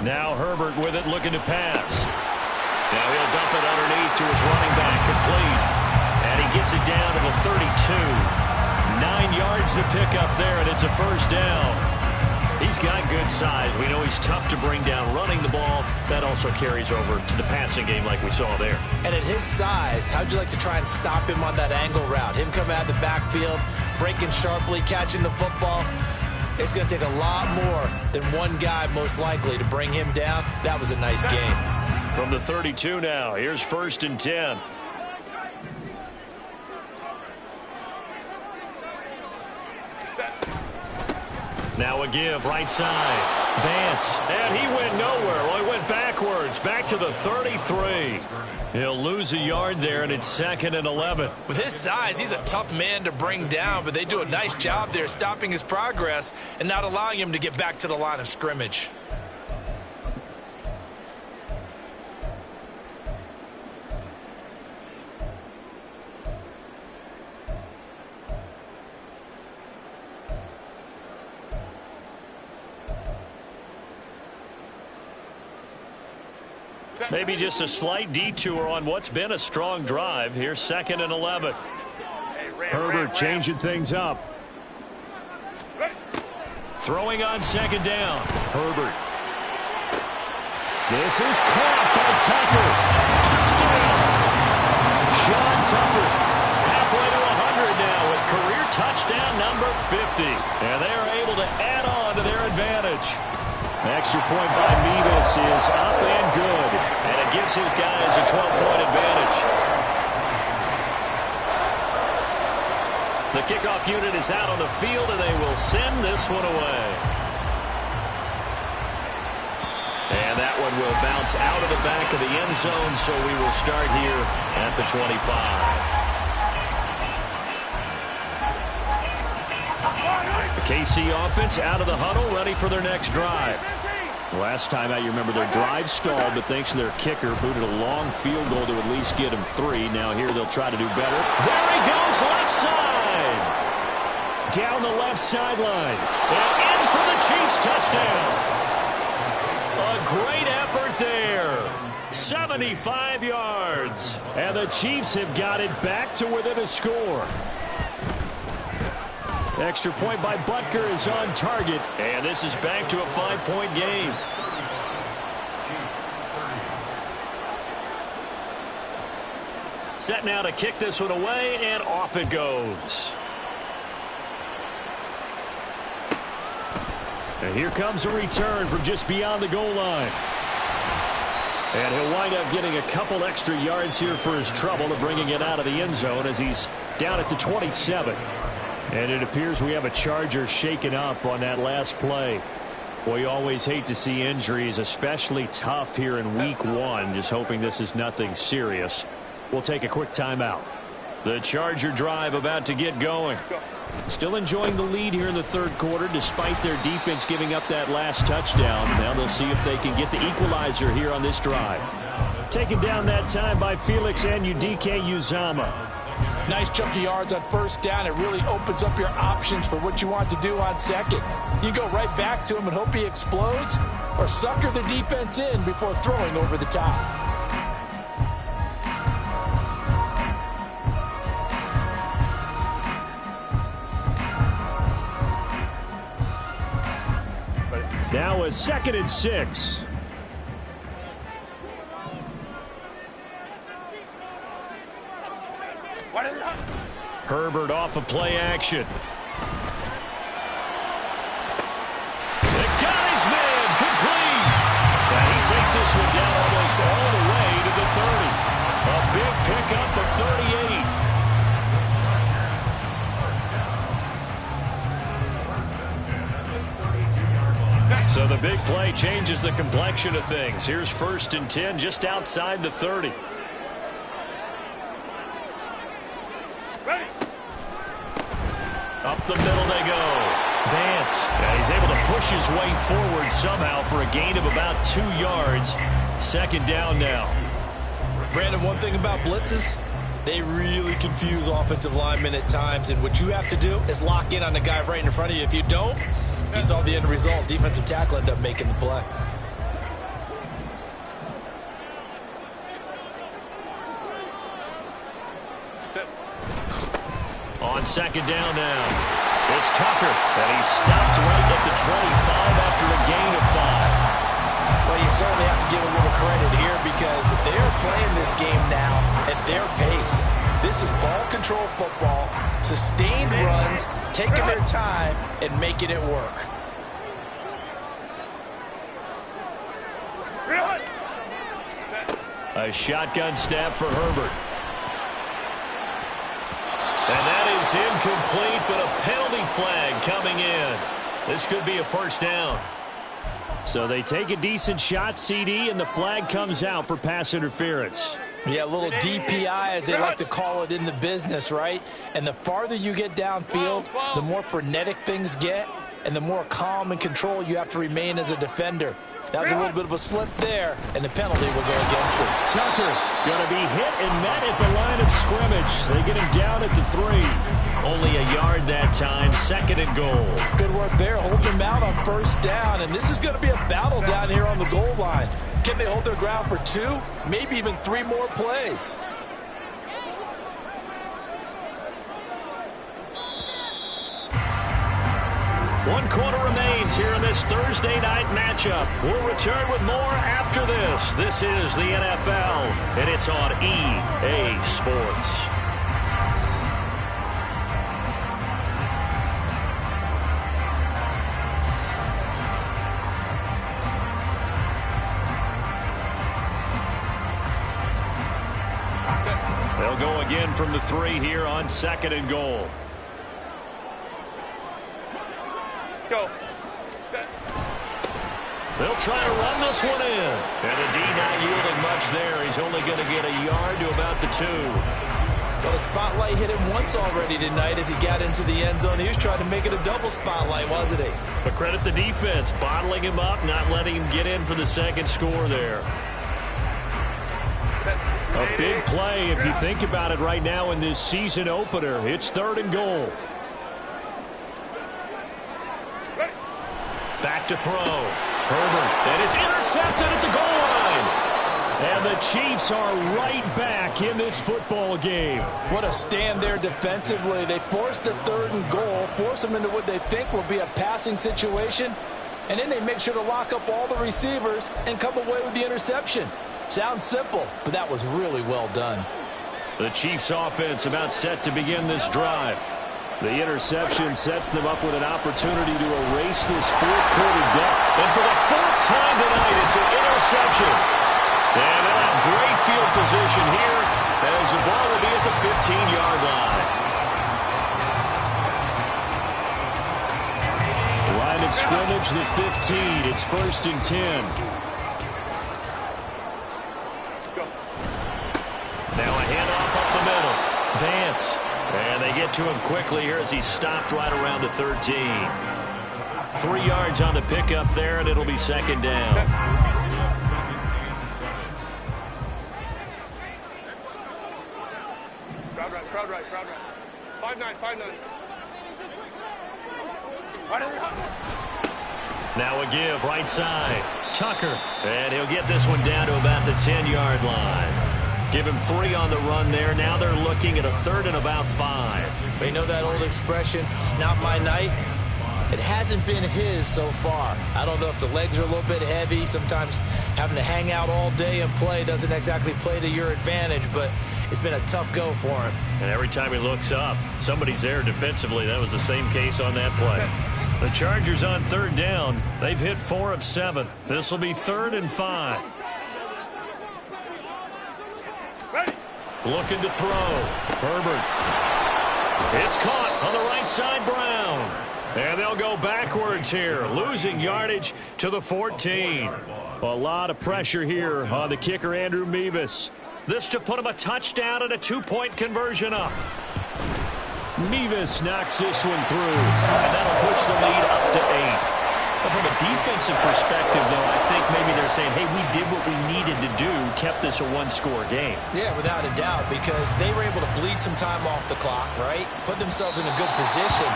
S1: Now Herbert with it, looking to pass. Now he'll dump it underneath to his running back, complete. And he gets it down to the 32. 9 yards to pick up there, and it's a first down. He's got good size. We know he's tough to bring down running the ball. That also carries over to the passing game like we saw there.
S4: And at his size, how'd you like to try and stop him on that angle route? Him coming out of the backfield, breaking sharply, catching the football. It's going to take a lot more than one guy, most likely, to bring him down. That was a nice game.
S1: From the 32 now, here's 1st and 10. Now a give, right side. Vance, and he went nowhere. Well, he went backwards, back to the 33. He'll lose a yard there, and it's 2nd and 11.
S4: With his size, he's a tough man to bring down, but they do a nice job there stopping his progress and not allowing him to get back to the line of scrimmage.
S1: Maybe just a slight detour on what's been a strong drive. Here's 2nd and 11. Herbert changing things up. Throwing on 2nd down. Herbert. This is caught by Tucker. Touchdown. Sean Tucker. Halfway to 100 now with career touchdown number 50. And they are able to add on to their advantage. Extra point by Mevis is up and good. And it gives his guys a 12-point advantage. The kickoff unit is out on the field, and they will send this one away. And that one will bounce out of the back of the end zone, so we will start here at the 25. The KC offense out of the huddle, ready for their next drive. Last time out, you remember their drive stalled, but thanks to their kicker, booted a long field goal to at least get them 3. Now here they'll try to do better. There he goes, left side. Down the left sideline. And in for the Chiefs touchdown. A great effort there. 75 yards. And the Chiefs have got it back to within a score. Extra point by Butker is on target, and this is back to a 5-point game. Set now to kick this one away, and off it goes. And here comes a return from just beyond the goal line. And he'll wind up getting a couple extra yards here for his trouble to bringing it out of the end zone as he's down at the 27. And it appears we have a Charger shaken up on that last play. Well, you always hate to see injuries, especially tough here in week 1. Just hoping this is nothing serious. We'll take a quick timeout. The Charger drive about to get going. Still enjoying the lead here in the 3rd quarter despite their defense giving up that last touchdown. Now they'll see if they can get the equalizer here on this drive. Taken down that time by Felix Anudike Uzama.
S5: Nice chunky yards on 1st down. It really opens up your options for what you want to do on 2nd. You go right back to him and hope he explodes, or sucker the defense in before throwing over the top.
S1: Now a 2nd and 6. Herbert off of play action. The guy's man complete. And he takes this one down almost all the way to the 30. A big pickup of 38. So the big play changes the complexion of things. Here's 1st and 10 just outside the 30. Up the middle they go. Vance. Yeah, he's able to push his way forward somehow for a gain of about 2 yards. 2nd down now.
S4: Brandon, one thing about blitzes, they really confuse offensive linemen at times, and what you have to do is lock in on the guy right in front of you. If you don't, you saw the end result. Defensive tackle ended up making the play.
S1: On second down now, it's Tucker, and he's stopped right at the 25 after a gain of 5.
S2: Well, you certainly have to give a little credit here because they're playing this game now at their pace. This is ball control football, sustained runs, taking their time and making it work.
S1: A shotgun snap for Herbert. And that is incomplete, but a penalty flag coming in. This could be a first down. So they take a decent shot, CD, and the flag comes out for pass interference.
S5: Yeah, a little DPI, as they like to call it in the business, right? And the farther you get downfield, the more frenetic things get, and the more calm and control you have to remain as a defender. That was a little bit of a slip there, and the penalty will go against it.
S1: Tucker going to be hit and met at the line of scrimmage. They get him down at the 3. Only a yard that time, second and goal.
S5: Good work there, holding him out on first down, and this is going to be a battle down here on the goal line. Can they hold their ground for 2, maybe even 3 more plays?
S1: One quarter remains here in this Thursday night matchup. We'll return with more after this. This is the NFL, and it's on EA Sports. They'll go again from the 3 here on second and goal.
S3: Go. Set.
S1: They'll try to run this one in. And the D not yielding much there. He's only going to get a yard to about the 2.
S4: Well, the spotlight hit him once already tonight as he got into the end zone. He was trying to make it a double spotlight, wasn't he?
S1: But credit the defense, bottling him up, not letting him get in for the second score there. A big play if you think about it right now in this season opener. It's third and goal. Back to throw. Herbert. And it's intercepted at the goal line. And the Chiefs are right back in this football game.
S5: What a stand there defensively. They force the third and goal, force them into what they think will be a passing situation, and then they make sure to lock up all the receivers and come away with the interception. Sounds simple, but that was really well done.
S1: The Chiefs offense about set to begin this drive. The interception sets them up with an opportunity to erase this fourth quarter deficit. And for the 4th time tonight, it's an interception. And they'll have great field position here as the ball will be at the 15-yard line. Line of scrimmage, the 15. It's 1st and 10. Now a handoff up the middle. Vance. And they get to him quickly here as he's stopped right around the 13. 3 yards on the pickup there, and it'll be second down.
S3: Crowd right, crowd right, crowd right. 5-9, 5-9.
S1: Now a give, right side. Tucker. And he'll get this one down to about the 10-yard line. Give him 3 on the run there. Now they're looking at a 3rd and about 5.
S4: They know that old expression, it's not my night. It hasn't been his so far. I don't know if the legs are a little bit heavy. Sometimes having to hang out all day and play doesn't exactly play to your advantage, but it's been a tough go for him.
S1: And every time he looks up, somebody's there defensively. That was the same case on that play. The Chargers on 3rd down. They've hit 4 of 7. This will be 3rd and 5. Looking to throw. Herbert. It's caught on the right side, Brown. And they'll go backwards here, losing yardage to the 14. A lot of pressure here on the kicker, Andrew Mevis. This to put him a touchdown and a 2-point conversion up. Mevis knocks this one through, and that'll push the lead up to 8. But from a defensive perspective, though, I think maybe they're saying, hey, we did what we needed to do, kept this a 1-score game.
S4: Yeah, without a doubt, because they were able to bleed some time off the clock, right? Put themselves in a good position,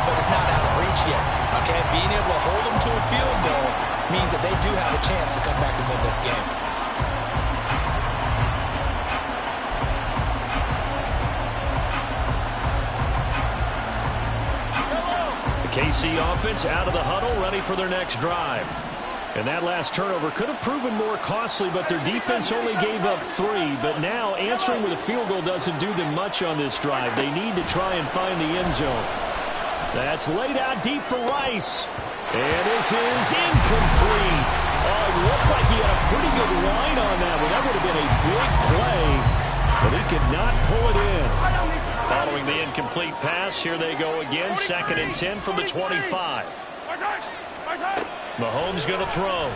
S4: but it's not out of reach yet, okay? Being able to hold them to a field goal means that they do have a chance to come back and win this game.
S1: KC offense out of the huddle, ready for their next drive. And that last turnover could have proven more costly, but their defense only gave up 3. But now answering with a field goal doesn't do them much on this drive. They need to try and find the end zone. That's laid out deep for Rice. And this is incomplete. Oh, it looked like he had a pretty good line on that one. That would have been a big play, but he could not pull it in. Following the incomplete pass, here they go again. 2nd and 10 from the 25. Mahomes going to throw.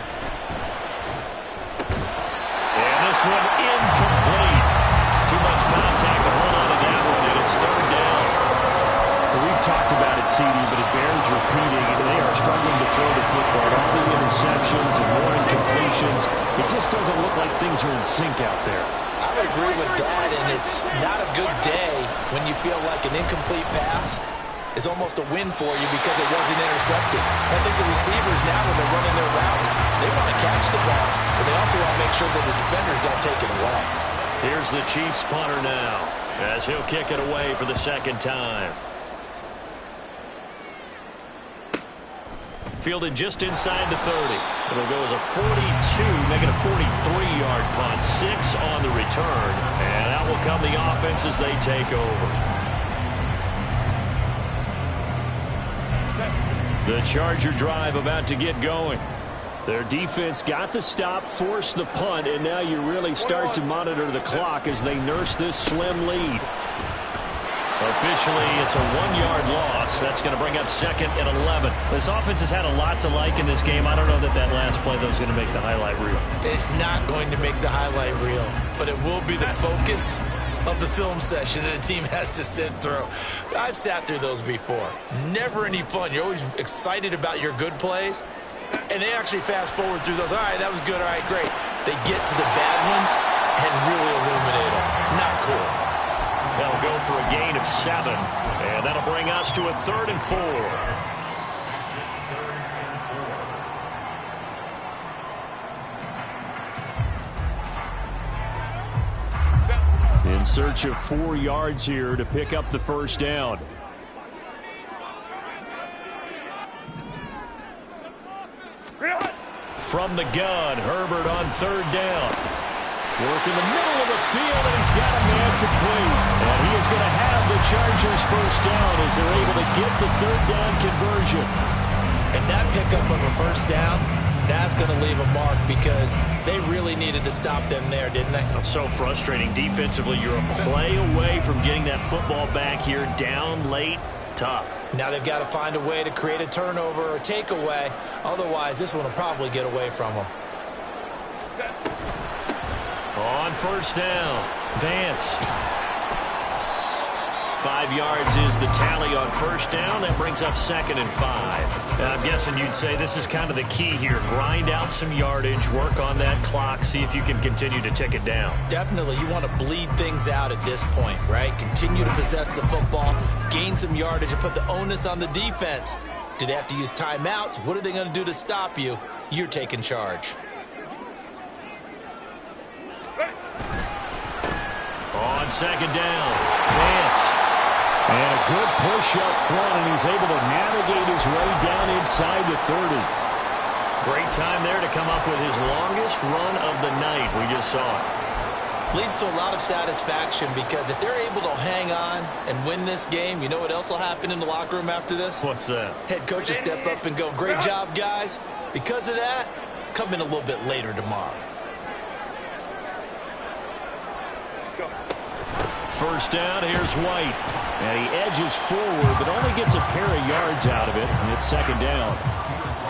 S1: And this one incomplete. Too much contact to hold on to that one, and it's 3rd down. Well, we've talked about it, CD, but it bears repeating. And they are struggling to throw the football. All the interceptions and more incompletions. It just doesn't look like things are in sync out there.
S2: I would agree with that, and it's not a good day when you feel like an incomplete pass is almost a win for you because it wasn't intercepted. I think the receivers now, when they're running their routes, they want to catch the ball, but they also want to make sure that the defenders don't take it away.
S1: Here's the Chiefs punter now, as he'll kick it away for the 2nd time. Fielded just inside the 30. It'll go as a 42, making a 43-yard punt. 6 on the return, and out will come the offense as they take over. The Charger drive about to get going. Their defense got the stop, forced the punt, and now you really start to monitor the clock as they nurse this slim lead. Officially, it's a 1-yard loss. That's going to bring up 2nd and 11. This offense has had a lot to like in this game. I don't know that last play, though, is going to make the highlight reel.
S4: It's not going to make the highlight reel, but it will be the focus of the film session that a team has to sit through. I've sat through those before. Never any fun. You're always excited about your good plays, and they actually fast forward through those. All right, that was good. All right, great. They get to the bad ones and really illuminate them. Not cool.
S1: They'll go for a gain of 7, and that'll bring us to a 3rd and 4. In search of 4 yards here to pick up the 1st down. From the gun, Herbert on 3rd down. Work in the middle of the field, and he's got a man complete. And he is going to have the Chargers 1st down as they're able to get the 3rd down conversion.
S4: And that pickup of a 1st down, that's going to leave a mark because they really needed to stop them there, didn't they?
S1: So frustrating. Defensively, you're a play away from getting that football back here down late. Tough.
S4: Now they've got to find a way to create a turnover or takeaway. Otherwise, this one will probably get away from them.
S1: On 1st down, Vance. 5 yards is the tally on 1st down. That brings up 2nd and 5. I'm guessing you'd say this is kind of the key here. Grind out some yardage, work on that clock, see if you can continue to tick it down.
S4: Definitely. You want to bleed things out at this point, right? Continue to possess the football, gain some yardage, and put the onus on the defense. Do they have to use timeouts? What are they going to do to stop you? You're taking charge.
S1: On 2nd down, Vance. And a good push up front, and he's able to navigate his way down inside the 30. Great time there to come up with his longest run of the night. We just saw it.
S4: Leads to a lot of satisfaction because if they're able to hang on and win this game, you know what else will happen in the locker room after this?
S1: What's that?
S4: Head coach will step up and go, great job, guys. Because of that, come in a little bit later tomorrow.
S1: 1st down, here's White. And he edges forward, but only gets a pair of yards out of it, and it's 2nd down.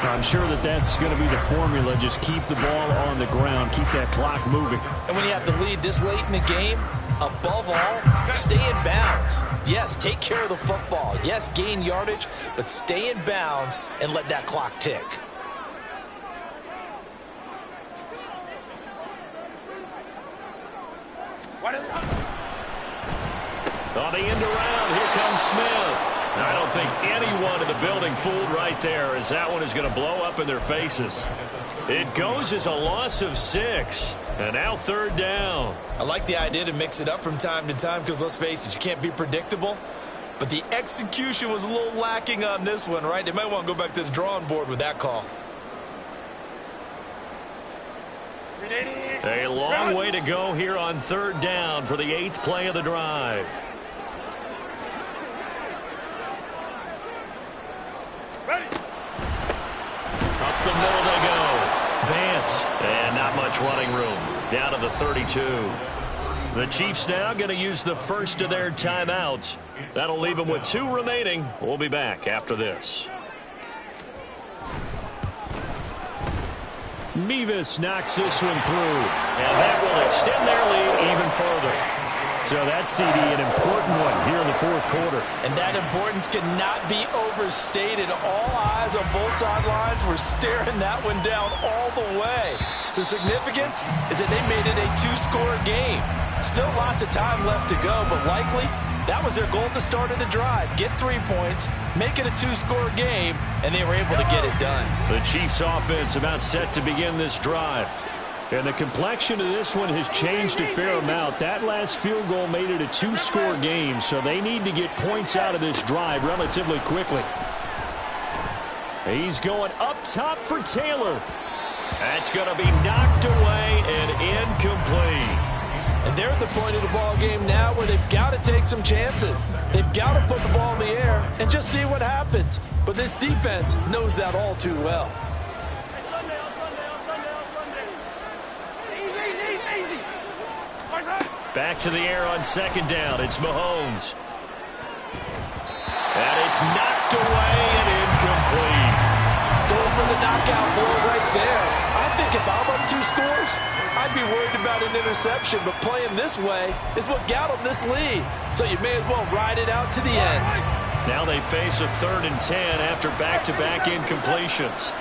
S1: I'm sure that's going to be the formula. Just keep the ball on the ground, keep that clock moving.
S4: And when you have the lead this late in the game, above all, stay in bounds. Yes, take care of the football. Yes, gain yardage, but stay in bounds and let that clock tick.
S1: On the end around, here comes Smith. I don't think anyone in the building fooled right there, as that one is going to blow up in their faces. It goes as a loss of 6, and now 3rd down.
S4: I like the idea to mix it up from time to time because, let's face it, you can't be predictable. but the execution was a little lacking on this one, right? They might want to go back to the drawing board with that call.
S1: A long way to go here on third down for the 8th play of the drive. Up the middle they go. Vance, and not much running room. Down to the 32. The Chiefs now going to use the first of their timeouts. That'll leave them with 2 remaining. We'll be back after this. Mevis knocks this one through, and that will extend their lead even further. So that's, CD, an important one here in the fourth quarter.
S5: And that importance cannot be overstated. All eyes on both sidelines were staring that one down all the way. The significance is that they made it a 2-score game. Still lots of time left to go, but likely that was their goal at the start of the drive. Get 3 points, make it a 2-score game, and they were able to get it done.
S1: The Chiefs offense about set to begin this drive. And the complexion of this one has changed a fair amount. That last field goal made it a 2-score game, so they need to get points out of this drive relatively quickly. He's going up top for Taylor. That's going to be knocked away and incomplete.
S5: And they're at the point of the ball game now where they've got to take some chances. They've got to put the ball in the air and just see what happens. But this defense knows that all too well.
S1: Back to the air on second down. It's Mahomes. And it's knocked away and incomplete.
S5: Going for the knockout blow right there. I think if I'm up 2 scores, I'd be worried about an interception. But playing this way is what got them this lead. So you may as well ride it out to the end.
S1: Now they face a 3rd and 10 after back-to-back incompletions.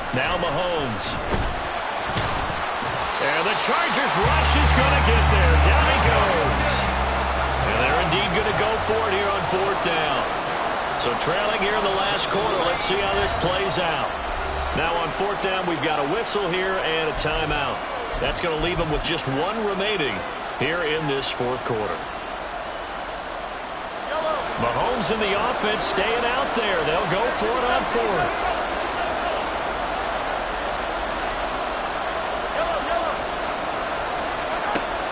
S1: Now Mahomes. And the Chargers rush is going to get there. Down he goes. And they're indeed going to go for it here on 4th down. So trailing here in the last quarter. Let's see how this plays out. Now on 4th down, we've got a whistle here and a timeout. That's going to leave them with just 1 remaining here in this 4th quarter. Mahomes and the offense staying out there. They'll go for it on 4th.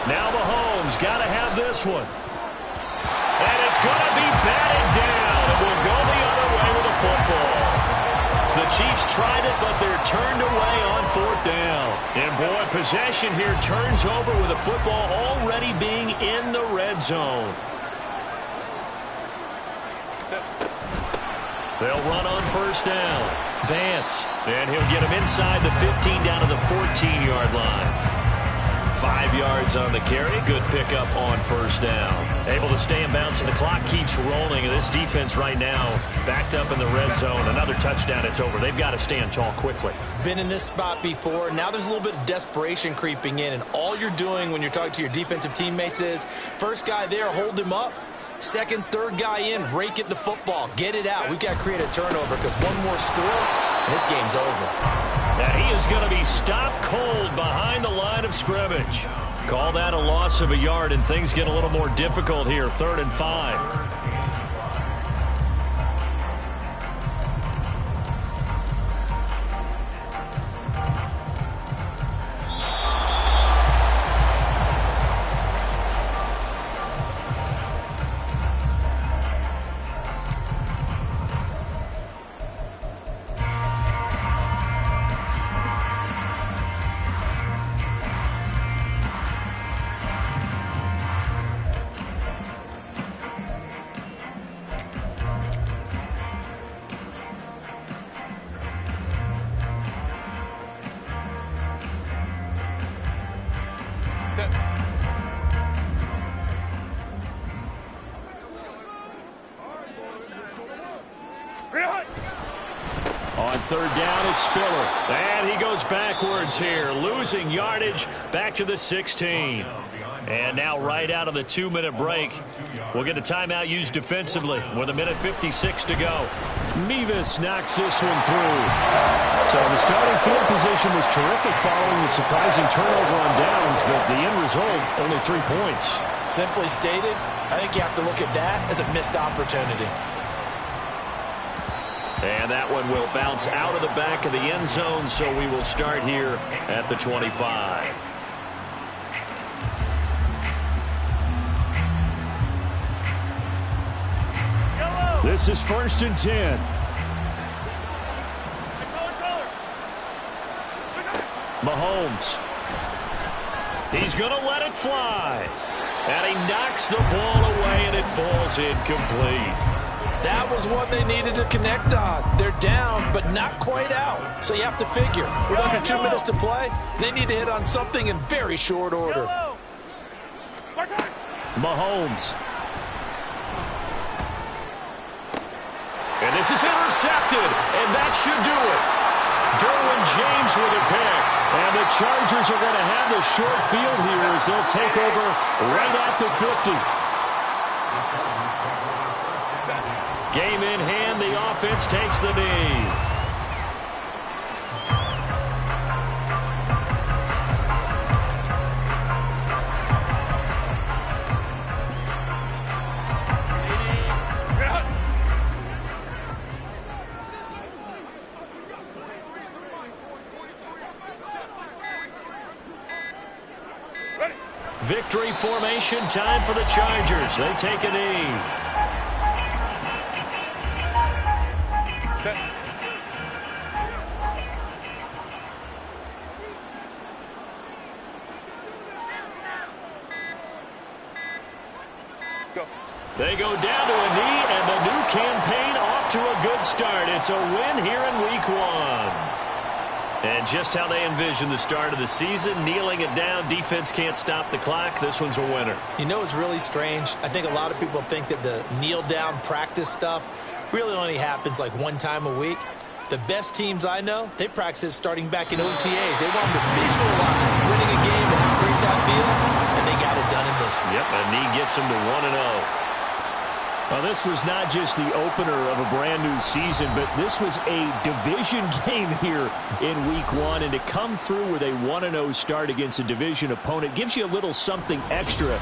S1: Now Mahomes got to have this one. And it's going to be batted down. It will go the other way with the football. The Chiefs tried it, but they're turned away on 4th down. And boy, possession here turns over with the football already being in the red zone. They'll run on 1st down. Vance. And he'll get him inside the 15 down to the 14-yard line. 5 yards on the carry. Good pickup on 1st down. Able to stay in bounds, and the clock keeps rolling. And this defense right now backed up in the red zone. Another touchdown, it's over. They've got to stand tall quickly.
S4: Been in this spot before. Now there's a little bit of desperation creeping in. And all you're doing when you're talking to your defensive teammates is, first guy there, hold him up. Second, third guy in, rake at the football. Get it out. We've got to create a turnover because one more score, and this game's over.
S1: Now he is going to be stopped cold behind the line of scrimmage. Call that a loss of a yard, and things get a little more difficult here. 3rd and 5. On 3rd down, it's Spiller. And he goes backwards here, losing yardage back to the 16. And now right out of the 2-minute break, we'll get a timeout used defensively with 1:56 to go. Mevis knocks this one through. So So the starting field position was terrific following the surprising turnover on downs, but the end result, only 3 points.
S2: Simply stated, I think you have to look at that as a missed opportunity.
S1: And that one will bounce out of the back of the end zone, so we will start here at the 25. This is 1st and 10. Mahomes. He's going to let it fly. And he knocks the ball away, and it falls incomplete.
S5: That was one they needed to connect on. They're down, but not quite out. So you have to figure, with under 2 minutes to play, they need to hit on something in very short order.
S1: Mahomes. And this is intercepted, and that should do it. Derwin James with a pick. And the Chargers are going to have the short field here as they'll take over right at the 50. Game in hand, the offense takes the knee. Victory formation, time for the Chargers. They take a knee.
S3: Set. Go.
S1: They go down to a knee, and the new campaign off to a good start. It's a win here in Week 1. And just how they envision the start of the season, kneeling it down, defense can't stop the clock. This one's a winner.
S2: You know it's really strange? I think a lot of people think that the kneel-down practice stuff really only happens like one time a week. The best teams I know, they practice it starting back in OTAs. They want them to visualize winning a game and how great that feels, and they got it done in this one.
S1: Yep, a knee gets them to 1-0. Well, this was not just the opener of a brand new season, but this was a division game here in Week 1. And to come through with a 1-0 start against a division opponent gives you a little something extra